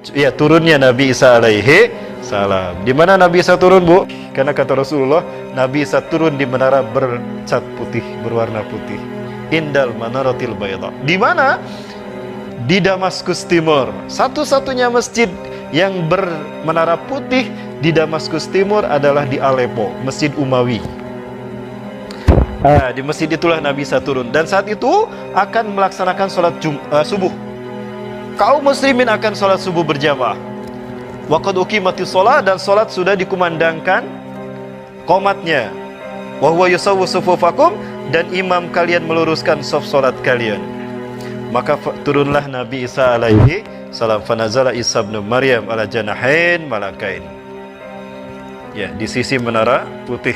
Ya, turunnya Nabi Isa alaihi salam. Di mana Nabi Isa turun, Bu? Karena kata Rasulullah, Nabi Isa turun di menara bercat putih, berwarna putih. Indal manaratil bayda. Di mana? Di Damaskus Timur. Satu-satunya masjid yang bermenara putih di Damaskus Timur adalah di Aleppo, Masjid Umawi. Di masjid itulah Nabi Isa turun. Dan saat itu akan melaksanakan sholat subuh. Kaum muslimin akan sholat subuh berjamaah. Waqad uqimatis sholat, dan sholat sudah dikumandangkan qomatnya. Wa huwa yusawwu sufufakum, dan imam kalian meluruskan saf sholat kalian. Maka turunlah Nabi Isa alaihi salam. Fanazala Isa bin Maryam ala janahain malakain. Ya, di sisi menara putih.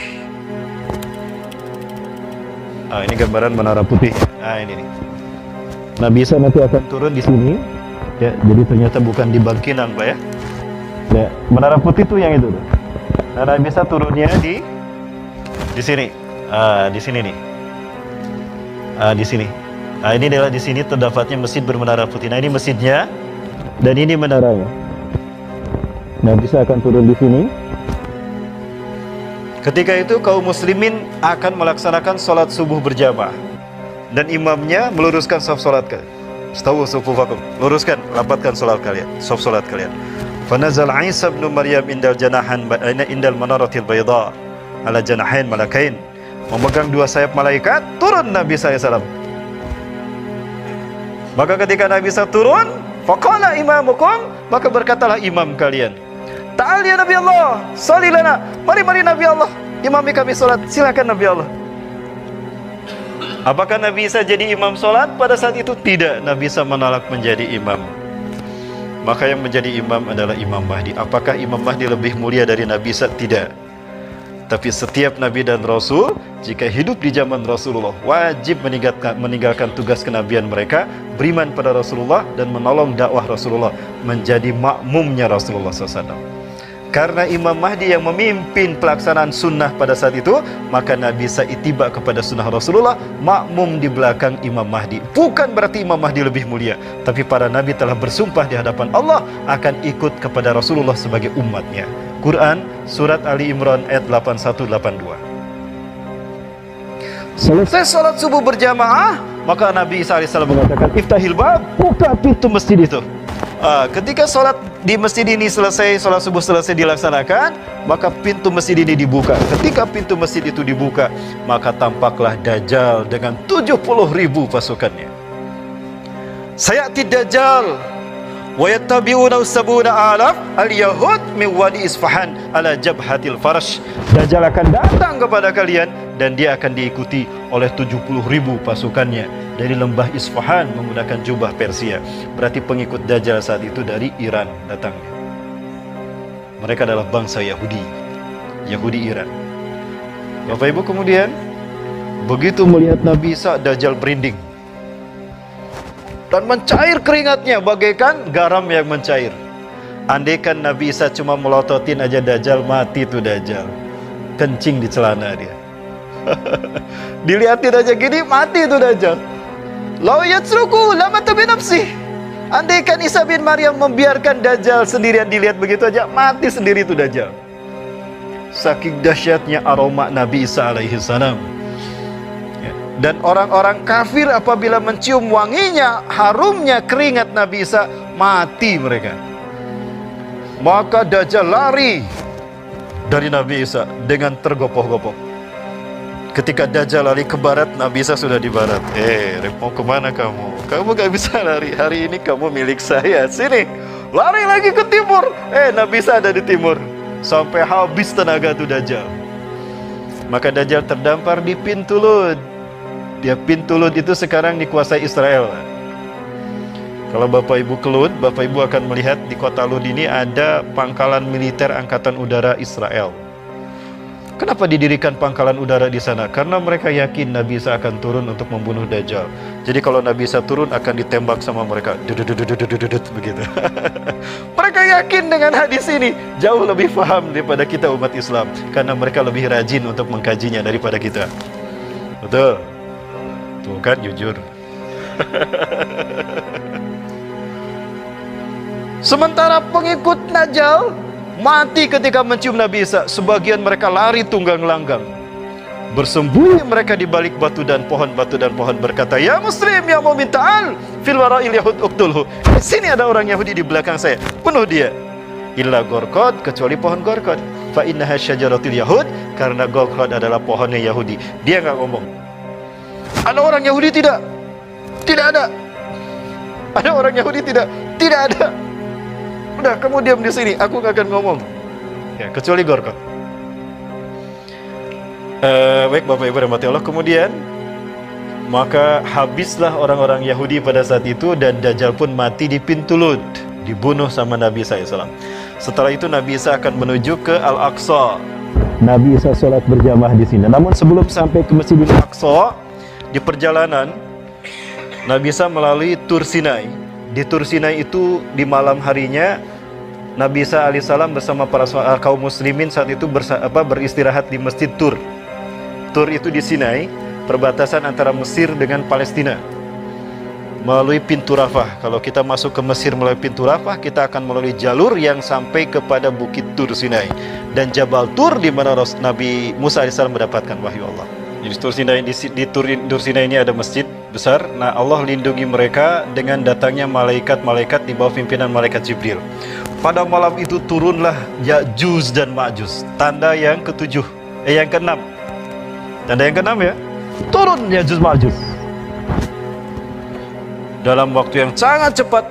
Ini gambaran menara putih. Ini nih. Nabi Isa nanti akan turun di sini. Ya, jadi ternyata bukan di bangkinan, Pak ya. Ya, menara putih itu yang itu. Nah, Nabi Isa turunnya di sini. Di sini nih. Di sini. Ini adalah di sini terdapatnya masjid bermenara putih. Nah, ini masjidnya dan ini menaranya. Nabi Isa akan turun di sini. Ketika itu kaum muslimin akan melaksanakan sholat subuh berjamaah dan imamnya meluruskan saf sholat kalian. Stawu sufufakum, luruskan, rapatkan sholat kalian, saf sholat kalian. Fanazal Isa bin Maryam indal manaratil bayda ala janahain malakain. Memegang dua sayap malaikat, turun Nabi SAW. Maka ketika Nabi SAW turun, faqala imamukum, maka berkatalah imam kalian, ta'al ya Nabi Allah, sholli lana, mari Nabi Allah, imami kami sholat, silakan Nabi Allah. Apakah Nabi Isa jadi imam sholat? Pada saat itu tidak, Nabi Isa menolak menjadi imam. Maka yang menjadi imam adalah Imam Mahdi. Apakah Imam Mahdi lebih mulia dari Nabi Isa? Tidak. Tapi setiap Nabi dan Rasul, jika hidup di zaman Rasulullah, wajib meninggalkan tugas kenabian mereka, beriman pada Rasulullah dan menolong dakwah Rasulullah, menjadi makmumnya Rasulullah SAW. Karena Imam Mahdi yang memimpin pelaksanaan sunnah pada saat itu, maka Nabi Isa ittiba kepada sunnah Rasulullah, makmum di belakang Imam Mahdi. Bukan berarti Imam Mahdi lebih mulia, tapi para Nabi telah bersumpah di hadapan Allah akan ikut kepada Rasulullah sebagai umatnya. Quran, Surat Ali Imran ayat 81-82. Selesai sholat subuh berjamaah, maka Nabi Isa AS mengatakan, iftahil bab, buka pintu masjid itu. Ketika sholat di masjid ini selesai, sholat subuh selesai dilaksanakan, maka pintu masjid ini dibuka. Ketika pintu masjid itu dibuka, maka tampaklah Dajjal dengan 70.000 pasukannya. Sayati Dajjal wa yattabi'una sab'una alaf al-yahud min wadi Isfahan ala jabhatil farash. Dajjal akan datang kepada kalian dan dia akan diikuti oleh 70.000 pasukannya dari lembah Isfahan menggunakan jubah Persia. Berarti pengikut Dajjal saat itu dari Iran datangnya. Mereka adalah bangsa Yahudi Iran. Bapak Ibu, kemudian begitu melihat Nabi Isa, Dajjal berinding dan mencair keringatnya bagaikan garam yang mencair. Andaikan Nabi Isa cuma melototin aja Dajjal, mati tuh Dajjal. Kencing di celana dia. Dilihatin aja gini, mati tuh Dajjal. Lau yatsruku lamata binafsih. Andaikan Isa bin Maryam membiarkan Dajjal sendirian, dilihat begitu aja, mati sendiri tuh Dajjal. Saking dahsyatnya aroma Nabi Isa alaihi salam. Dan orang-orang kafir apabila mencium wanginya, harumnya keringat Nabi Isa, mati mereka. Maka Dajjal lari dari Nabi Isa dengan tergopoh-gopoh. Ketika Dajjal lari ke barat, Nabi Isa sudah di barat. Mau kemana kamu? Kamu gak bisa lari, hari ini kamu milik saya. Sini, lari lagi ke timur. Nabi Isa ada di timur. Sampai habis tenaga tuh Dajjal. Maka Dajjal terdampar di pintu Lud. Pintu Lud itu sekarang dikuasai Israel. Kalau Bapak Ibu ke Lud, Bapak Ibu akan melihat di kota Lud ini ada pangkalan militer Angkatan Udara Israel. Kenapa didirikan pangkalan udara di sana? Karena mereka yakin Nabi Isa akan turun untuk membunuh Dajjal. Jadi kalau Nabi Isa turun akan ditembak sama mereka. Begitu. Mereka yakin dengan hadis ini, jauh lebih paham daripada kita umat Islam. Karena mereka lebih rajin untuk mengkajinya daripada kita. Betul? Tuh kan, jujur. Sementara pengikut Dajjal mati ketika mencium Nabi Isa. Sebagian mereka lari tunggang langgang. Bersembunyi mereka di balik batu dan pohon berkata, "Ya Muslim, ya mu'min, ta'al fil wara'il yahud uqtulhu." Di sini ada orang Yahudi di belakang saya, bunuh dia. Illa gorkod, kecuali pohon gorkod. Fa innaha syajaratul yahud, karena gorkod adalah pohonnya Yahudi. Dia nggak ngomong. Ada orang Yahudi tidak? Tidak ada. Ada orang Yahudi tidak? Tidak ada. Udah, kamu diam di sini, aku nggak akan ngomong. Ya, kecuali gorkod. Baik Bapak Ibu rahmati Allah. Kemudian maka habislah orang-orang Yahudi pada saat itu, dan Dajjal pun mati di pintu Lud, dibunuh sama Nabi Isa AS. Setelah itu Nabi Isa akan menuju ke Al-Aqsa. Nabi Isa sholat berjamaah di sini. Namun sebelum sampai ke Masjidil Aqsa, di perjalanan Nabi Isa melalui Tur Sinai. Di Tur Sinai itu di malam harinya Nabi Isa alaihissalam bersama para kaum muslimin saat itu beristirahat di Masjid Tur. Tur itu di Sinai, perbatasan antara Mesir dengan Palestina, melalui pintu Rafah. Kalau kita masuk ke Mesir melalui pintu Rafah, kita akan melalui jalur yang sampai kepada Bukit Tur Sinai dan Jabal Tur, di mana Nabi Musa AS mendapatkan wahyu Allah. Jadi Tur Sinai, di Tur Sinai ini ada masjid besar. Nah, Allah lindungi mereka dengan datangnya malaikat-malaikat di bawah pimpinan malaikat Jibril. Pada malam itu turunlah Ya'juj dan Ma'juj, tanda yang yang keenam. Tanda yang keenam ya, turun Ya'juj Ma'juj. Dalam waktu yang sangat cepat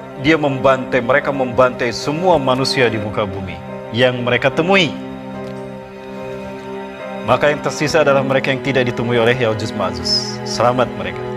mereka membantai semua manusia di muka bumi yang mereka temui. Maka yang tersisa adalah mereka yang tidak ditemui oleh Ya'juj Ma'juj. Selamat mereka.